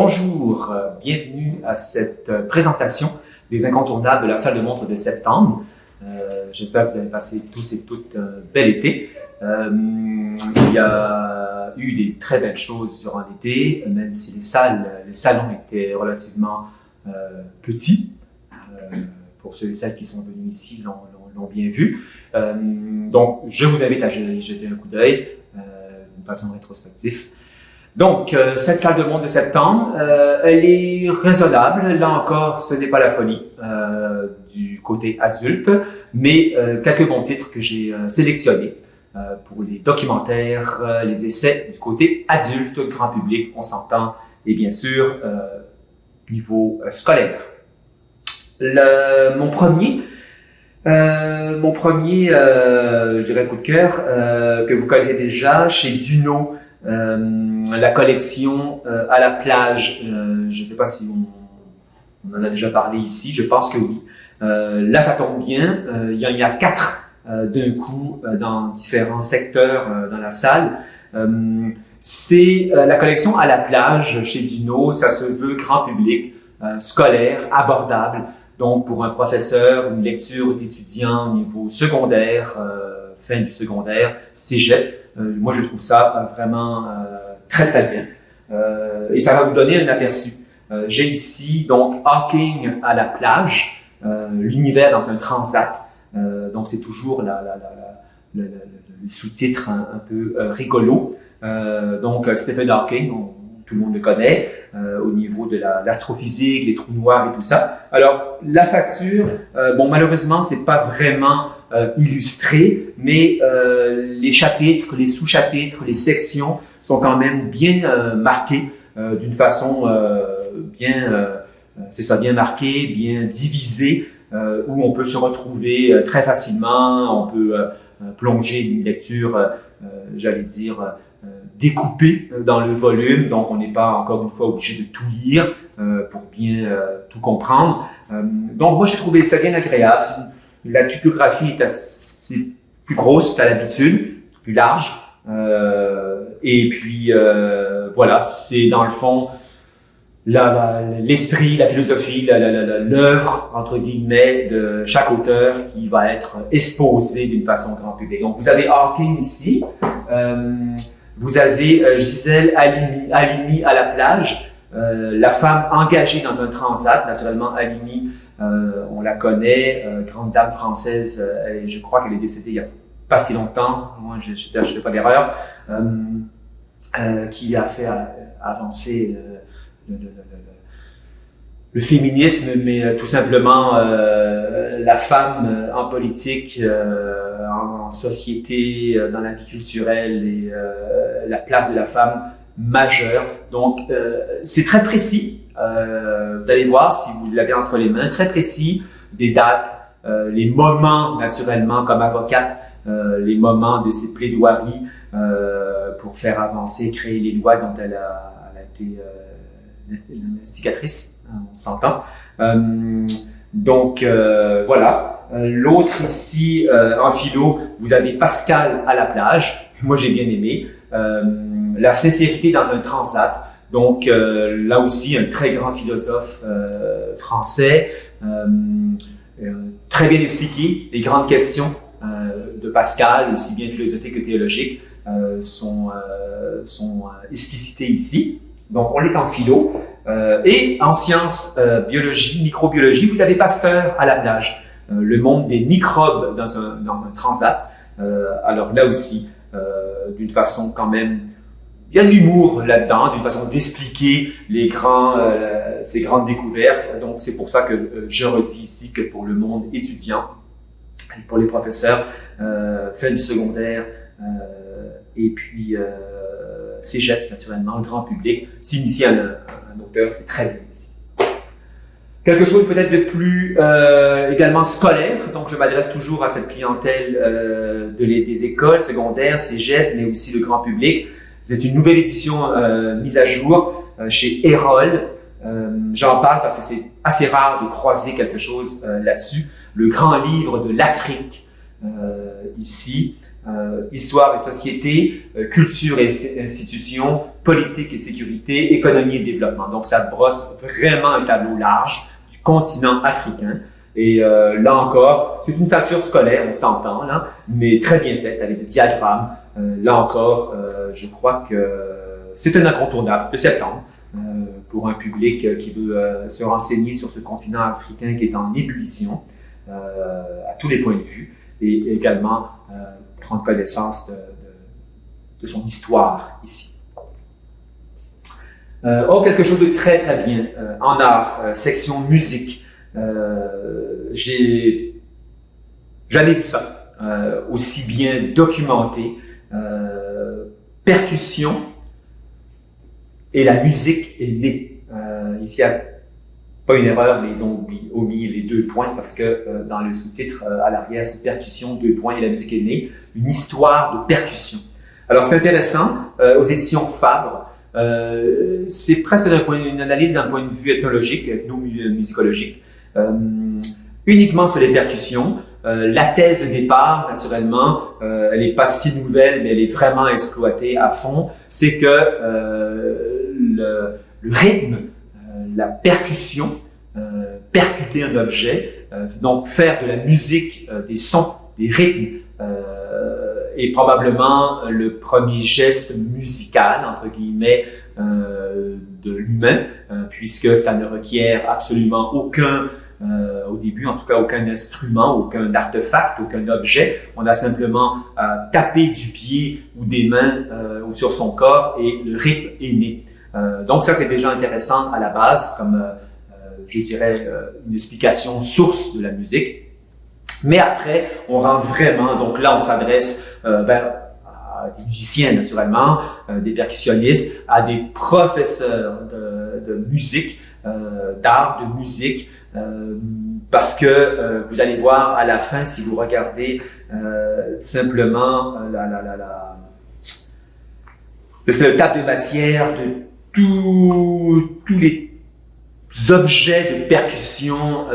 Bonjour, bienvenue à cette présentation des incontournables de la salle de montre de septembre. J'espère que vous avez passé tous et toutes un bel été. Il y a eu des très belles choses durant l'été, même si les salons étaient relativement petits. Pour ceux et celles qui sont venus ici l'ont bien vu. Donc, je vous invite à jeter un coup d'œil d'une façon rétrospective. Donc, cette salle de montre de septembre, elle est raisonnable. Là encore, ce n'est pas la folie du côté adulte, mais quelques bons titres que j'ai sélectionnés pour les documentaires, les essais du côté adulte, grand public, on s'entend, et bien sûr, niveau scolaire. Mon premier, je dirais coup de cœur, que vous connaissez déjà, chez Duno, la collection à la plage. Je ne sais pas si on en a déjà parlé ici, je pense que oui. Là, ça tombe bien, il y a 4 d'un coup dans différents secteurs dans la salle. C'est la collection à la plage chez Duno, ça se veut grand public, scolaire, abordable. Donc, pour un professeur, une lecture d'étudiant au niveau secondaire, fin du secondaire, cégep, moi je trouve ça vraiment très très bien. Et ça va vous donner un aperçu. J'ai ici donc Hawking à la plage, l'univers dans un transat. Donc c'est toujours le sous-titre un peu rigolo. Donc Stephen Hawking, tout le monde le connaît, au niveau de l'astrophysique, les trous noirs et tout ça. Alors, la facture, bon, malheureusement, c'est pas vraiment illustré, mais les chapitres, les sous-chapitres, les sections sont quand même bien marquées d'une façon bien marquée, bien divisée, où on peut se retrouver très facilement, on peut plonger une lecture, j'allais dire, découpé dans le volume, donc on n'est pas encore une fois obligé de tout lire pour bien tout comprendre. Donc moi j'ai trouvé ça bien agréable. La typographie est assez plus grosse qu'à l'habitude, plus large, et puis voilà, c'est dans le fond l'esprit, la philosophie, l'œuvre entre guillemets de chaque auteur qui va être exposée d'une façon grand public. Donc vous avez Hawking ici. Vous avez Gisèle Halimi à la plage, la femme engagée dans un transat. Naturellement, Halimi, on la connaît, grande dame française, et je crois qu'elle est décédée il n'y a pas si longtemps, moi je ne fais pas d'erreur, qui a fait avancer le féminisme, mais tout simplement la femme en politique, en société, dans la vie culturelle et la place de la femme majeure. Donc, c'est très précis. Vous allez voir, si vous l'avez entre les mains, très précis, des dates, les moments, naturellement, comme avocate, les moments de ses plaidoiries pour faire avancer, créer les lois dont elle a été l'investigatrice, on s'entend. Donc, voilà. L'autre ici, en philo, vous avez Pascal à la plage. Moi, j'ai bien aimé. La sincérité dans un transat. Donc, là aussi, un très grand philosophe français. Très bien expliqué. Les grandes questions de Pascal, aussi bien philosophiques que théologiques, sont explicitées ici. Donc, on est en philo. Et en sciences, biologie, microbiologie, vous avez Pasteur à la plage. Le monde des microbes dans un transat. Alors là aussi, d'une façon quand même, il y a de l'humour là-dedans, d'une façon d'expliquer ces grandes découvertes. Donc c'est pour ça que je redis ici que pour le monde étudiant, et pour les professeurs, fin du secondaire, et puis cégep naturellement, le grand public, s'initier à un auteur, c'est très bien ici. Quelque chose peut-être de plus également scolaire, donc je m'adresse toujours à cette clientèle des écoles secondaires, cégep, mais aussi le grand public. C'est une nouvelle édition mise à jour chez Erol. J'en parle parce que c'est assez rare de croiser quelque chose là-dessus. Le grand livre de l'Afrique, ici, histoire et société, culture et institutions, politique et sécurité, économie et développement. Donc, ça brosse vraiment un tableau large du continent africain. Et là encore, c'est une facture scolaire, on s'entend, là, mais très bien faite, avec des diagrammes. Là encore, je crois que c'est un incontournable de septembre pour un public qui veut se renseigner sur ce continent africain qui est en ébullition à tous les points de vue, et également prendre connaissance de son histoire ici. Quelque chose de très très bien en art, section musique. J'ai jamais vu ça aussi bien documenté. Percussion et la musique est née. Ici, il n'y a pas une erreur, mais ils ont omis les 2 points parce que dans le sous-titre à l'arrière, c'est percussion, 2 points, et la musique est née. Une histoire de percussion. Alors, c'est intéressant, aux éditions Fabre. C'est presque une analyse d'un point de vue ethnologique, ethnomusicologique, uniquement sur les percussions. La thèse de départ, naturellement, elle n'est pas si nouvelle, mais elle est vraiment exploitée à fond. C'est que le rythme, la percussion, percuter un objet, donc faire de la musique, des sons, des rythmes, est probablement le premier geste musical, entre guillemets, de l'humain, puisque ça ne requiert absolument aucun, au début en tout cas, aucun instrument, aucun artefact, aucun objet. On a simplement tapé du pied ou des mains ou sur son corps et le rythme est né. Donc ça, c'est déjà intéressant à la base, comme je dirais une explication source de la musique. Mais après, on rentre vraiment, donc là on s'adresse à des musiciens naturellement, des percussionnistes, à des professeurs de musique, d'art, de musique, parce que vous allez voir à la fin, si vous regardez simplement le table de matière de tous les objets de percussion,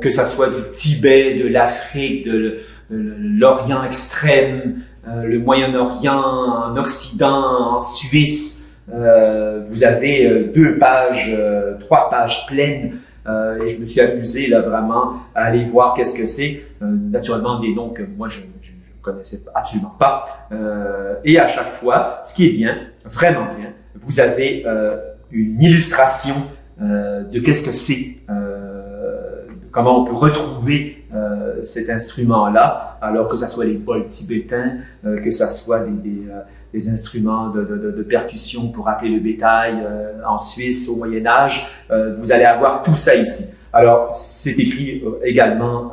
que ça soit du Tibet, de l'Afrique, de l'Orient extrême, le Moyen-Orient, en Occident, en Suisse. Vous avez 2 pages, 3 pages pleines, et je me suis amusé là vraiment à aller voir qu'est-ce que c'est. Naturellement, des noms que moi je connaissais absolument pas. Et à chaque fois, ce qui est bien, vraiment bien, vous avez une illustration de qu'est-ce que c'est, comment on peut retrouver cet instrument-là, alors que ce soit les bols tibétains, que ce soit des instruments de percussion pour appeler le bétail en Suisse au Moyen-Âge, vous allez avoir tout ça ici. Alors, c'est écrit également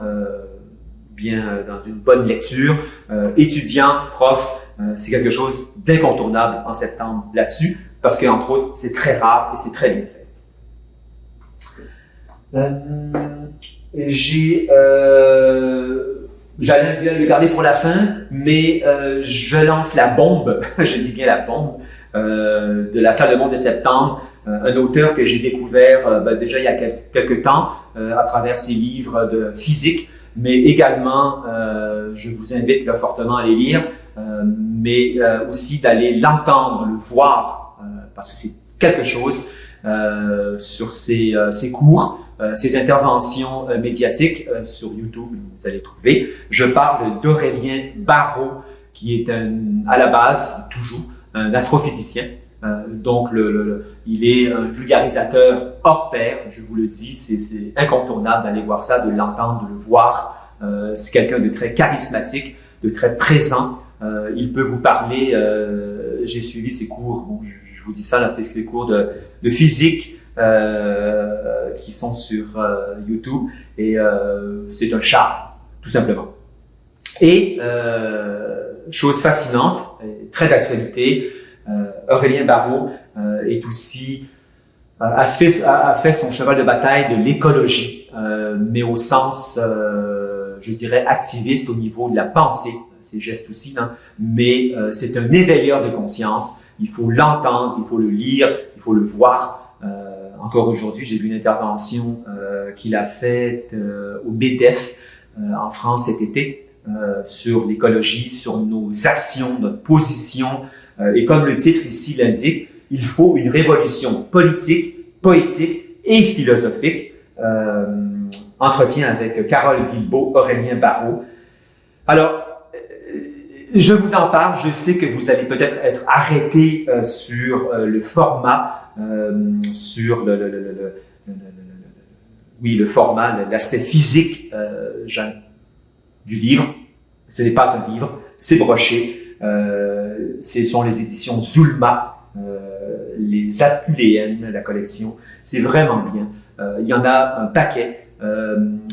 bien dans une bonne lecture. Étudiants, profs, c'est quelque chose d'incontournable en septembre là-dessus, parce qu'entre autres, c'est très rare et c'est très bien fait. J'allais bien le garder pour la fin, mais je lance la bombe, je dis bien la bombe, de la salle de monde de septembre, un auteur que j'ai découvert déjà il y a quelques temps à travers ses livres de physique, mais également, je vous invite là, fortement à les lire, mais aussi d'aller l'entendre, le voir, parce que c'est quelque chose sur ses cours, ses interventions médiatiques sur YouTube, vous allez trouver. Je parle d'Aurélien Barraud, qui est à la base, toujours, un astrophysicien. Donc, il est un vulgarisateur hors pair, je vous le dis, c'est incontournable d'aller voir ça, de l'entendre, de le voir. C'est quelqu'un de très charismatique, de très présent. Il peut vous parler, j'ai suivi ses cours, bon, je vous dis ça, là, c'est des cours de physique qui sont sur YouTube, et c'est un charme, tout simplement. Et chose fascinante, très d'actualité, Aurélien Barraud est aussi a fait son cheval de bataille de l'écologie, mais au sens, je dirais, activiste au niveau de la pensée, ses gestes aussi, hein, mais c'est un éveilleur de conscience. Il faut l'entendre, il faut le lire, il faut le voir. Encore aujourd'hui, j'ai vu une intervention qu'il a faite au MEDEF en France cet été sur l'écologie, sur nos actions, notre position Et comme le titre ici l'indique, il faut une révolution politique, poétique et philosophique. Entretien avec Carole Guilbeault, Aurélien Barraud. Alors, je vous en parle, je sais que vous allez peut-être être arrêté sur le format, sur le format, l'aspect physique du livre. Ce n'est pas un livre, c'est broché. Ce sont les éditions Zulma, les Apuléennes, la collection. C'est vraiment bien. Il y en a un paquet.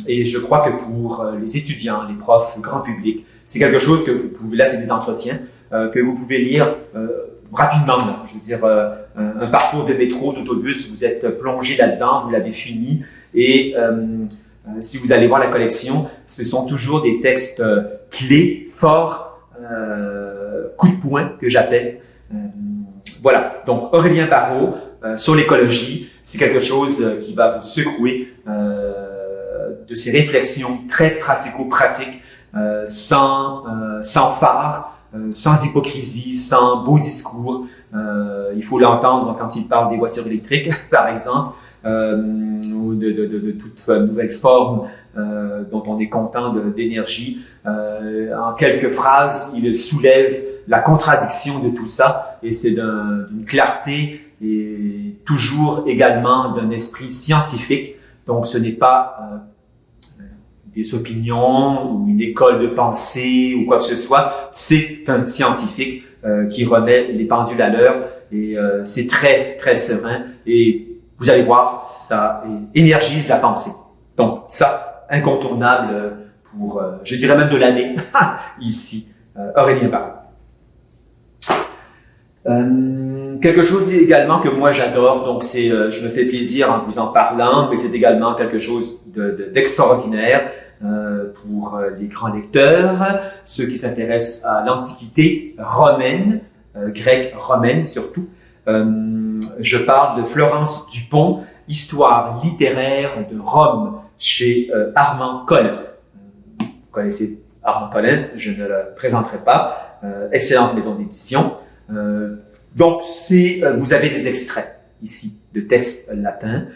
Et je crois que pour les étudiants, les profs, le grand public, c'est quelque chose que vous pouvez, là c'est des entretiens, que vous pouvez lire rapidement. Là. Je veux dire, un parcours de métro, d'autobus, vous êtes plongé là-dedans, vous l'avez fini. Et si vous allez voir la collection, ce sont toujours des textes clés, forts, coup de poing que j'appelle. Voilà, donc Aurélien Barraud sur l'écologie, c'est quelque chose qui va vous secouer de ces réflexions très pratico-pratiques, sans phare, sans hypocrisie, sans beau discours. Il faut l'entendre quand il parle des voitures électriques, par exemple, ou de toute nouvelle forme dont on est content d'énergie. En quelques phrases, il soulève la contradiction de tout ça, et c'est d'une clarté et toujours également d'un esprit scientifique. Donc ce n'est pas des opinions ou une école de pensée ou quoi que ce soit, c'est un scientifique qui remet les pendules à l'heure, et c'est très très serein, et vous allez voir, ça énergise la pensée. Donc ça, incontournable pour, je dirais même de l'année, ici, Aurélien Barraud. Quelque chose également que moi j'adore, donc c'est, je me fais plaisir en vous en parlant, mais c'est également quelque chose d'extraordinaire pour les grands lecteurs, ceux qui s'intéressent à l'Antiquité romaine, grecque romaine surtout. Je parle de Florence Dupont, Histoire littéraire de Rome, chez Armand Collin. Vous connaissez Armand Collin, je ne le présenterai pas. Excellente maison d'édition. Donc, vous avez des extraits ici de textes latins.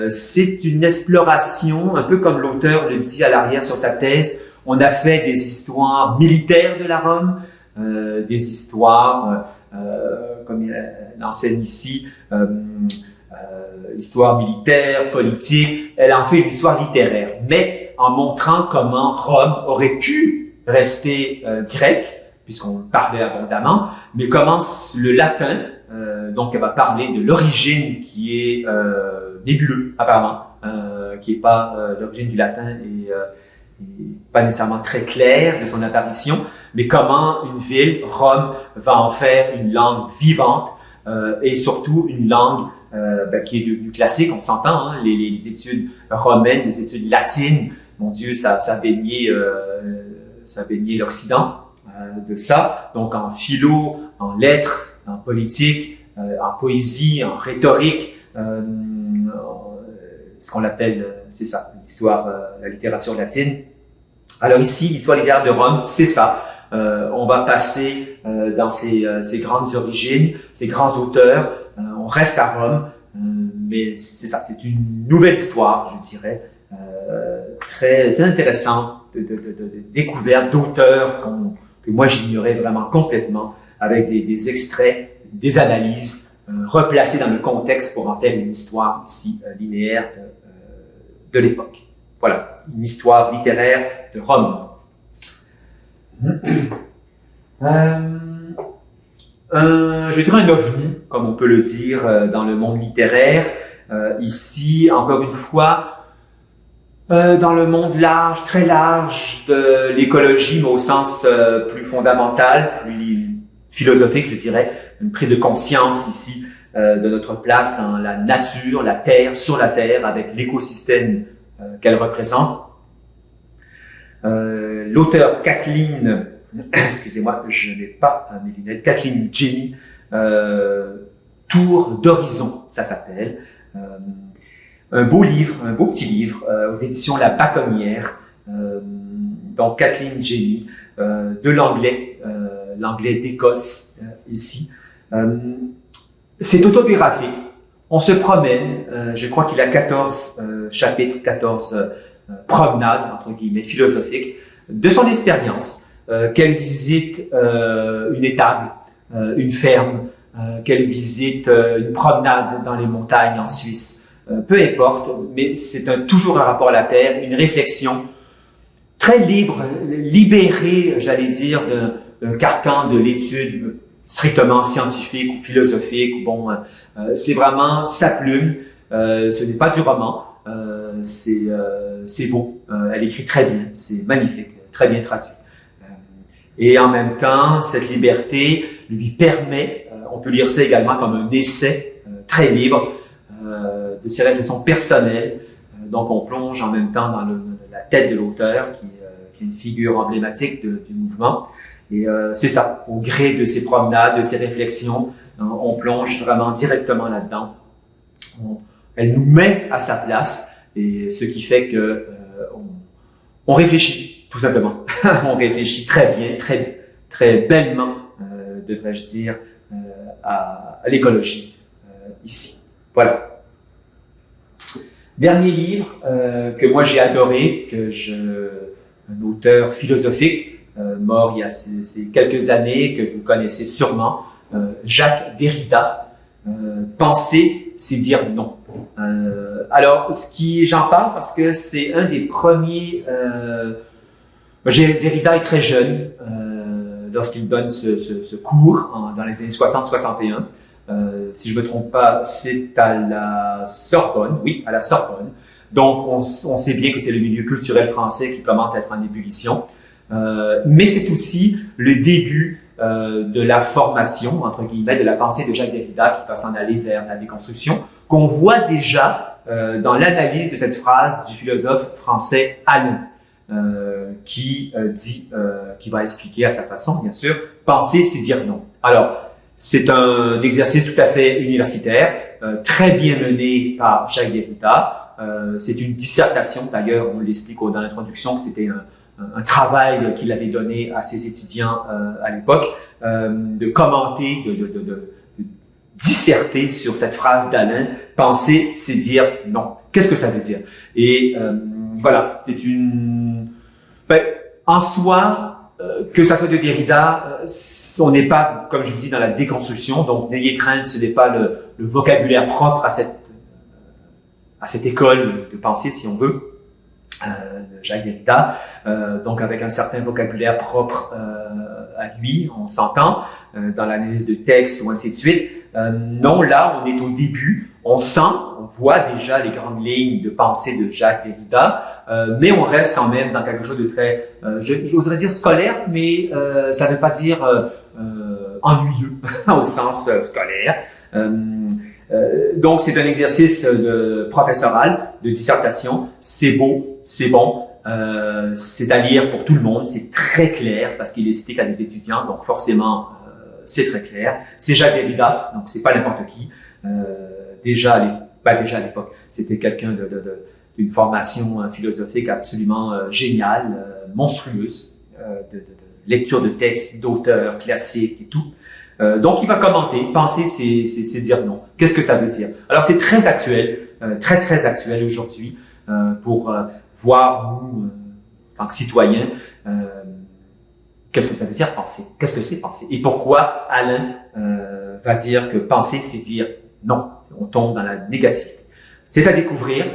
C'est une exploration, un peu comme l'auteur le dit à l'arrière sur sa thèse. On a fait des histoires militaires de la Rome, des histoires, comme il enseigne ici, histoire militaire, politique. Elle en fait une histoire littéraire, mais en montrant comment Rome aurait pu rester grecque, puisqu'on parlait abondamment, mais comment le latin, donc elle va parler de l'origine qui est nébuleuse, apparemment, qui n'est pas l'origine du latin et pas nécessairement très claire de son apparition, mais comment une ville, Rome, va en faire une langue vivante et surtout une langue qui est devenue classique, on s'entend, hein, les études romaines, les études latines, mon Dieu, ça baignait l'Occident de ça, donc en philo, en lettres, en politique, en poésie, en rhétorique, ce qu'on appelle, c'est ça, l'histoire, la littérature latine. Alors ici, l'histoire littéraire de Rome, c'est ça. On va passer dans ces grandes origines, ces grands auteurs. On reste à Rome, mais c'est ça, c'est une nouvelle histoire, je dirais, très, très intéressante de découverte d'auteurs que moi j'ignorais vraiment complètement, avec des extraits, des analyses, replacées dans le contexte pour en faire une histoire ici linéaire de l'époque. Voilà, une histoire littéraire de Rome. Je dirais un ovni, comme on peut le dire dans le monde littéraire. Ici, encore une fois, dans le monde large, très large de l'écologie, mais au sens plus fondamental, plus philosophique, je dirais, une prise de conscience ici de notre place dans la nature, la terre, sur la terre, avec l'écosystème qu'elle représente. L'auteur Kathleen, excusez-moi, je n'ai pas mes lunettes, Kathleen Jenny, Tour d'horizon, ça s'appelle. Un beau livre, un beau petit livre, aux éditions La Baconnière, donc Kathleen Jenny, de l'anglais d'Écosse, ici. C'est autobiographique. On se promène, je crois qu'il a 14 chapitres, 14 promenades, entre guillemets, philosophiques, de son expérience, qu'elle visite une étable, une ferme, qu'elle visite une promenade dans les montagnes en Suisse, peu importe, mais c'est toujours un rapport à la terre, une réflexion très libre, libérée, j'allais dire, d'un carcan de l'étude strictement scientifique ou philosophique. Bon, c'est vraiment sa plume, ce n'est pas du roman, c'est beau, elle écrit très bien, c'est magnifique, très bien traduit. Et en même temps, cette liberté lui permet, on peut lire ça également comme un essai très libre de ses réflexions personnelles. Donc on plonge en même temps dans la tête de l'auteur, qui est une figure emblématique du mouvement. Et c'est ça, au gré de ses promenades, de ses réflexions, on plonge vraiment directement là-dedans. Elle nous met à sa place, et ce qui fait que on réfléchit, tout simplement. On réfléchit très bien, très bellement, devrais-je dire, à l'écologie ici. Voilà. Dernier livre que moi j'ai adoré, un auteur philosophique, mort il y a ces quelques années, que vous connaissez sûrement, Jacques Derrida. Penser, c'est dire non. Alors, j'en parle parce que c'est un des premiers. Derrida est très jeune lorsqu'il donne ce cours dans les années 60-61. Si je me trompe pas, c'est à la Sorbonne. Oui, à la Sorbonne. Donc, on sait bien que c'est le milieu culturel français qui commence à être en ébullition. Mais c'est aussi le début de la formation, entre guillemets, de la pensée de Jacques Derrida qui va s'en aller vers la déconstruction, qu'on voit déjà dans l'analyse de cette phrase du philosophe français Alain, qui va expliquer à sa façon, bien sûr, penser, c'est dire non. Alors, c'est un exercice tout à fait universitaire, très bien mené par Jacques Derrida. C'est une dissertation, d'ailleurs, on l'explique dans l'introduction, que c'était un travail qu'il avait donné à ses étudiants à l'époque, de commenter, de disserter sur cette phrase d'Alain. Penser, c'est dire non. Qu'est-ce que ça veut dire? Et voilà, c'est en soi, que ça soit de Derrida, on n'est pas, comme je vous dis, dans la déconstruction, donc n'ayez crainte, ce n'est pas le vocabulaire propre à cette école de pensée, si on veut, de Jacques Derrida, donc avec un certain vocabulaire propre à lui, on s'entend, dans l'analyse de texte ou ainsi de suite. Non, là, on est au début, on voit déjà les grandes lignes de pensée de Jacques Derrida, mais on reste quand même dans quelque chose de très, j'oserais dire scolaire, mais ça ne veut pas dire ennuyeux au sens scolaire. Donc c'est un exercice professoral, de dissertation, c'est beau, c'est bon, c'est à lire pour tout le monde, c'est très clair parce qu'il explique à des étudiants, donc forcément c'est très clair. C'est Jacques Derrida, donc c'est pas n'importe qui. Déjà à l'époque, c'était quelqu'un d'une formation philosophique absolument géniale, monstrueuse, de lecture de textes, d'auteurs classiques et tout. Donc il va commenter, penser, c'est dire non. Qu'est-ce que ça veut dire? Alors c'est très actuel, très actuel aujourd'hui pour voir nous, en tant que citoyens, qu'est-ce que ça veut dire penser? Qu'est-ce que c'est penser? Et pourquoi Alain va dire que penser, c'est dire non? On tombe dans la négativité. C'est à découvrir.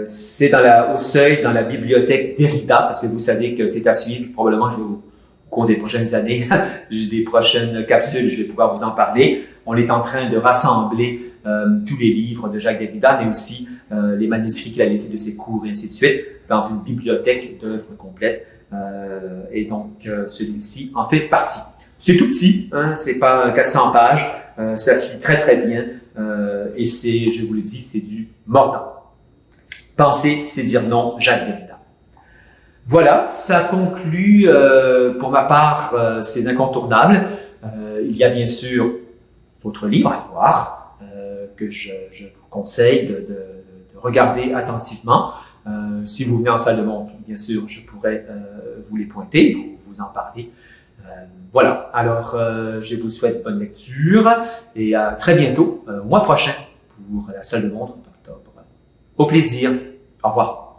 C'est au seuil, dans la bibliothèque Derrida, parce que vous savez que c'est à suivre. Probablement, au cours des prochaines années, j'ai des prochaines capsules, je vais pouvoir vous en parler. On est en train de rassembler tous les livres de Jacques Derrida, mais aussi les manuscrits qu'il a laissés de ses cours et ainsi de suite, dans une bibliothèque d'œuvres complètes. Et donc, celui-ci en fait partie. C'est tout petit, hein, c'est pas 400 pages, ça se lit très bien, et je vous le dis, c'est du mordant. Penser, c'est dire non, Jacques Derrida. Voilà, ça conclut pour ma part ces incontournables. Il y a bien sûr d'autres livres à voir que je vous conseille de regarder attentivement. Si vous venez en salle de montre, bien sûr, je pourrais vous les pointer, vous en parler. Voilà, alors je vous souhaite bonne lecture et à très bientôt, au mois prochain, pour la salle de montre d'octobre. Au plaisir, au revoir.